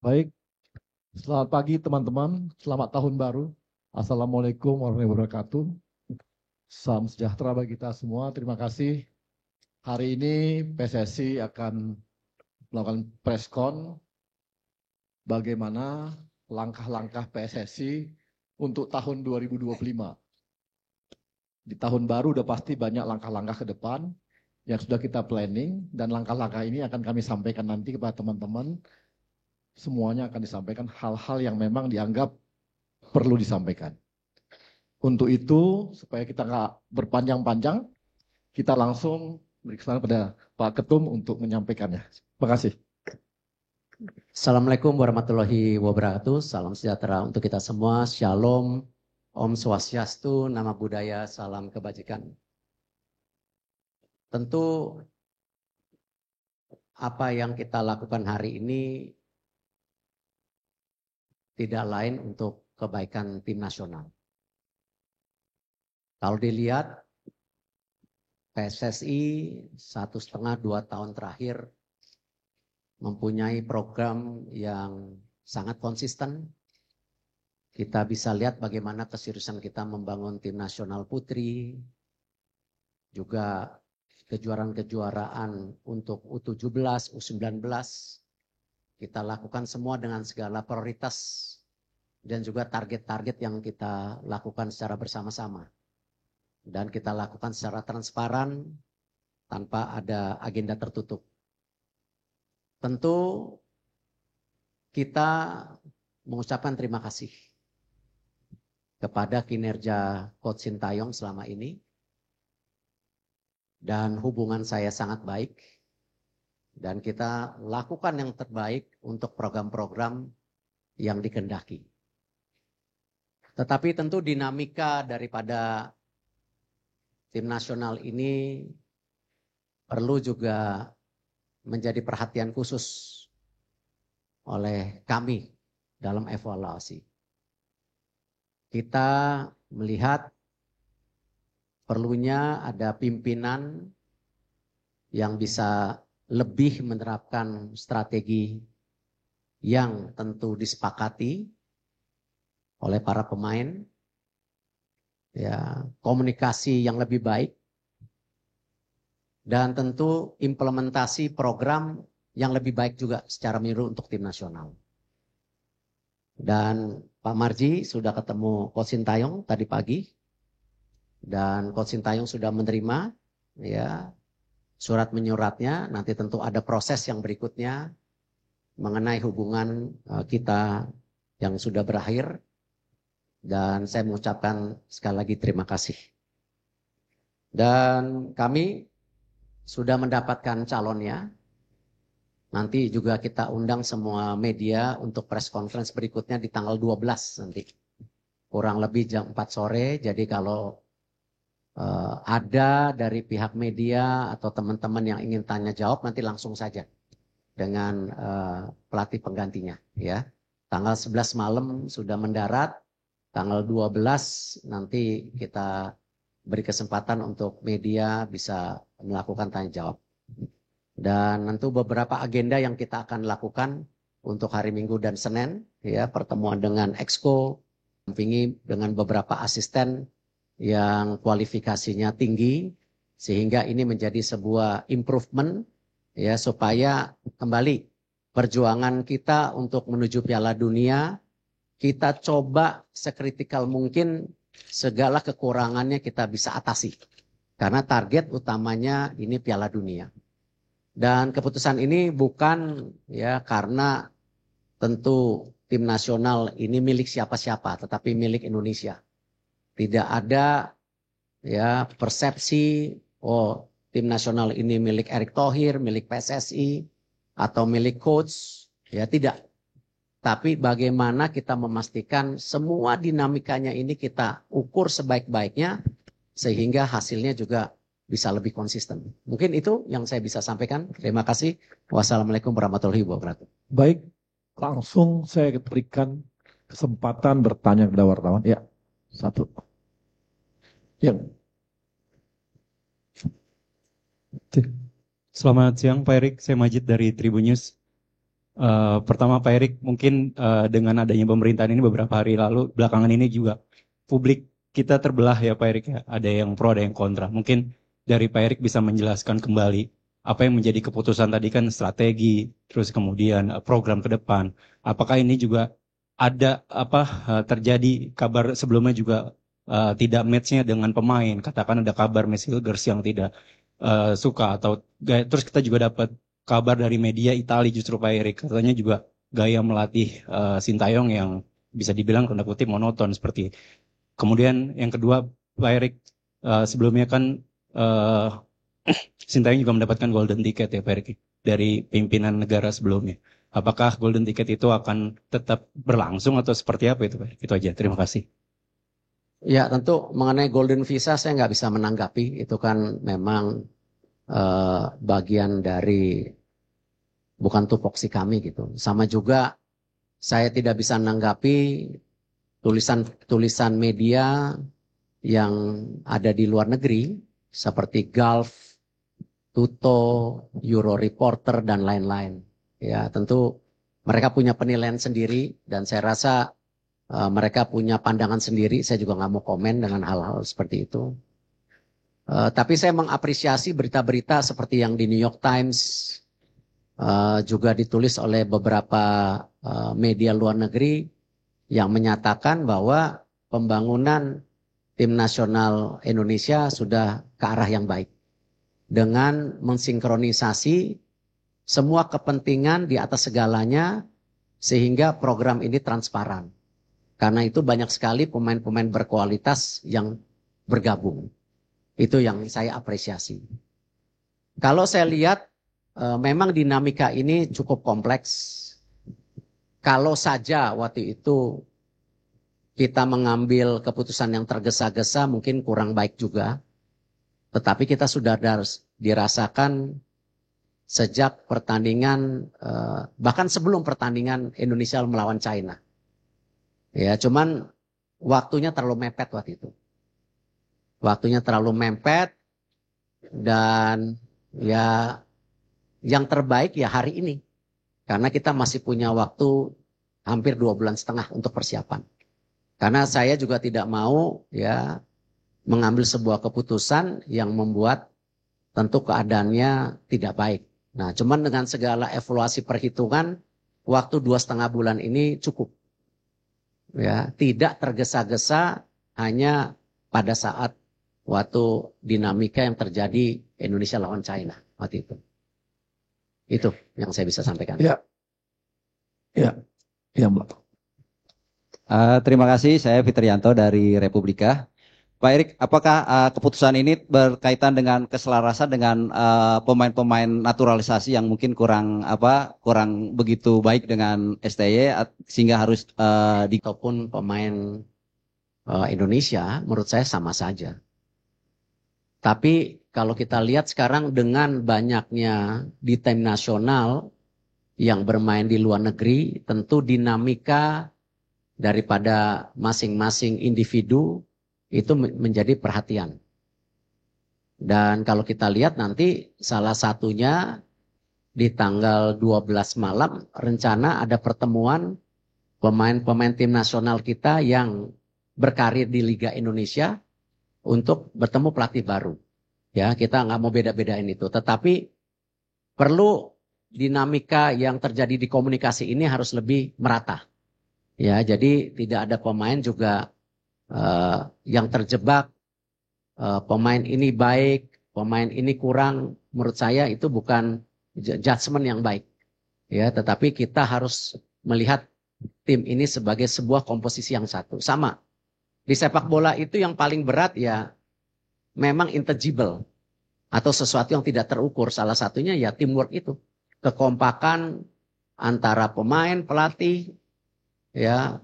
Baik, selamat pagi teman-teman, selamat tahun baru. Assalamualaikum warahmatullahi wabarakatuh. Salam sejahtera bagi kita semua, terima kasih. Hari ini PSSI akan melakukan preskon bagaimana langkah-langkah PSSI untuk tahun 2025. Di tahun baru udah pasti banyak langkah-langkah ke depan yang sudah kita planning, dan langkah-langkah ini akan kami sampaikan nanti kepada teman-teman. Semuanya akan disampaikan hal-hal yang memang dianggap perlu disampaikan. Untuk itu, supaya kita nggak berpanjang-panjang, kita langsung beri kesempatan pada Pak Ketum untuk menyampaikannya. Terima kasih. Assalamualaikum warahmatullahi wabarakatuh. Salam sejahtera untuk kita semua. Shalom, Om Swastiastu, Nama Budaya, salam kebajikan. Tentu apa yang kita lakukan hari ini tidak lain untuk kebaikan tim nasional. Kalau dilihat PSSI 1,5-2 tahun terakhir mempunyai program yang sangat konsisten. Kita bisa lihat bagaimana keseriusan kita membangun tim nasional putri, juga kejuaraan-kejuaraan untuk U17, U19. Kita lakukan semua dengan segala prioritas dan juga target-target yang kita lakukan secara bersama-sama. Dan kita lakukan secara transparan tanpa ada agenda tertutup. Tentu kita mengucapkan terima kasih kepada kinerja Coach Sintayong selama ini. Dan hubungan saya sangat baik. Dan kita lakukan yang terbaik untuk program-program yang dikehendaki. Tetapi tentu dinamika daripada tim nasional ini perlu juga menjadi perhatian khusus oleh kami dalam evaluasi. Kita melihat perlunya ada pimpinan yang bisa lebih menerapkan strategi yang tentu disepakati oleh para pemain, ya, komunikasi yang lebih baik, dan tentu implementasi program yang lebih baik juga secara menyeluruh untuk tim nasional. Dan Pak Marji sudah ketemu Coach Sintayong tadi pagi, dan Coach Sintayong sudah menerima ya surat menyuratnya. Nanti tentu ada proses yang berikutnya mengenai hubungan kita yang sudah berakhir. Dan saya mengucapkan sekali lagi terima kasih. Dan kami sudah mendapatkan calonnya. Nanti juga kita undang semua media untuk press conference berikutnya di tanggal 12 nanti. Kurang lebih jam 4 sore. Jadi kalau ada dari pihak media atau teman-teman yang ingin tanya jawab, nanti langsung saja dengan pelatih penggantinya. Ya. Tanggal 11 malam sudah mendarat. Tanggal 12 nanti kita beri kesempatan untuk media bisa melakukan tanya jawab. Dan tentu beberapa agenda yang kita akan lakukan untuk hari Minggu dan Senin, ya, pertemuan dengan Exco, dampingi dengan beberapa asisten yang kualifikasinya tinggi, sehingga ini menjadi sebuah improvement, ya, supaya kembali perjuangan kita untuk menuju Piala Dunia, kita coba sekritikal mungkin segala kekurangannya kita bisa atasi. Karena target utamanya ini Piala Dunia. Dan keputusan ini bukan ya karena tentu tim nasional ini milik siapa-siapa, tetapi milik Indonesia. Tidak ada ya persepsi tim nasional ini milik Erick Thohir, milik PSSI atau milik coach, ya tidak. Tapi bagaimana kita memastikan semua dinamikanya ini kita ukur sebaik-baiknya sehingga hasilnya juga bisa lebih konsisten. Mungkin itu yang saya bisa sampaikan. Terima kasih. Wassalamualaikum warahmatullahi wabarakatuh. Baik, langsung saya berikan kesempatan bertanya kepada wartawan. Ya, satu. Ya. Selamat siang Pak Erik, saya Majid dari Tribun News. Pertama Pak Erik, mungkin dengan adanya pemerintahan ini beberapa hari lalu, belakangan ini juga publik kita terbelah ya Pak Erik ya. Ada yang pro, ada yang kontra. Mungkin dari Pak Erik bisa menjelaskan kembali apa yang menjadi keputusan tadi kan strategi, terus kemudian program ke depan. Apakah ini juga ada terjadi kabar sebelumnya juga tidak match-nya dengan pemain. Katakan ada kabar Messi Hilgers yang tidak suka atau terus kita juga dapat kabar dari media Italia justru Pak Erik katanya juga gaya melatih Sintayong yang bisa dibilang tanda kutip monoton seperti. Kemudian yang kedua Pak Erik sebelumnya kan Sintayong juga mendapatkan golden ticket ya Pak Erik dari pimpinan negara sebelumnya. Apakah golden ticket itu akan tetap berlangsung atau seperti apa itu Pak Erik? Itu aja. Terima kasih. Ya tentu mengenai golden visa saya nggak bisa menanggapi. Itu kan memang bagian dari bukan tupoksi kami gitu. Sama juga saya tidak bisa menanggapi tulisan media yang ada di luar negeri seperti Gulf, Tuto, Euro Reporter dan lain-lain. Ya tentu mereka punya penilaian sendiri dan saya rasa mereka punya pandangan sendiri. Saya juga nggak mau komen dengan hal-hal seperti itu. Tapi saya mengapresiasi berita-berita seperti yang di New York Times, juga ditulis oleh beberapa media luar negeri yang menyatakan bahwa pembangunan tim nasional Indonesia sudah ke arah yang baik. Dengan mensinkronisasi semua kepentingan di atas segalanya sehingga program ini transparan. Karena itu banyak sekali pemain-pemain berkualitas yang bergabung. Itu yang saya apresiasi. Kalau saya lihat memang dinamika ini cukup kompleks. Kalau saja waktu itu kita mengambil keputusan yang tergesa-gesa mungkin kurang baik juga. Tetapi kita sudah dirasakan sejak pertandingan, bahkan sebelum pertandingan Indonesia melawan China. Ya, cuman waktunya terlalu mepet waktu itu. Waktunya terlalu mepet dan ya yang terbaik ya hari ini. Karena kita masih punya waktu hampir 2,5 bulan untuk persiapan. Karena saya juga tidak mau ya mengambil sebuah keputusan yang membuat tentu keadaannya tidak baik. Nah, cuman dengan segala evaluasi perhitungan, waktu 2,5 bulan ini cukup. Ya, tidak tergesa-gesa hanya pada saat waktu dinamika yang terjadi Indonesia lawan China waktu itu. Itu yang saya bisa sampaikan. Ya, Mbak. Terima kasih, saya Fitrianto dari Republika. Pak Erik, apakah keputusan ini berkaitan dengan keselarasan dengan pemain-pemain naturalisasi yang mungkin kurang begitu baik dengan STY sehingga harus ataupun pemain Indonesia menurut saya sama saja. Tapi kalau kita lihat sekarang dengan banyaknya di tim nasional yang bermain di luar negeri, tentu dinamika daripada masing-masing individu itu menjadi perhatian. Dan kalau kita lihat nanti salah satunya di tanggal 12 malam rencana ada pertemuan pemain-pemain tim nasional kita yang berkarir di Liga Indonesia untuk bertemu pelatih baru. Ya, kita nggak mau beda-bedain itu. Tetapi perlu dinamika yang terjadi di komunikasi ini harus lebih merata. Ya, jadi tidak ada pemain juga yang terjebak. Pemain ini baik, pemain ini kurang. Menurut saya itu bukan judgement yang baik. Ya, tetapi kita harus melihat tim ini sebagai sebuah komposisi yang satu. Sama. Di sepak bola itu yang paling berat ya memang intangible atau sesuatu yang tidak terukur. Salah satunya ya teamwork itu. Kekompakan antara pemain, pelatih, ya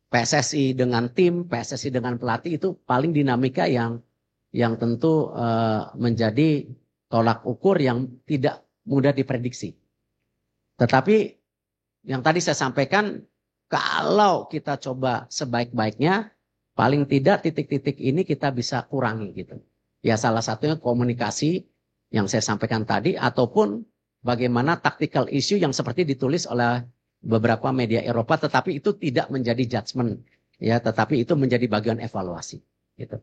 PSSI dengan tim, PSSI dengan pelatih itu paling dinamika yang tentu menjadi tolak ukur yang tidak mudah diprediksi. Tetapi yang tadi saya sampaikan, kalau kita coba sebaik-baiknya, paling tidak titik-titik ini kita bisa kurangi gitu. Ya salah satunya komunikasi yang saya sampaikan tadi, ataupun bagaimana tactical issue yang seperti ditulis oleh beberapa media Eropa, tetapi itu tidak menjadi judgement, ya, tetapi itu menjadi bagian evaluasi. Gitu.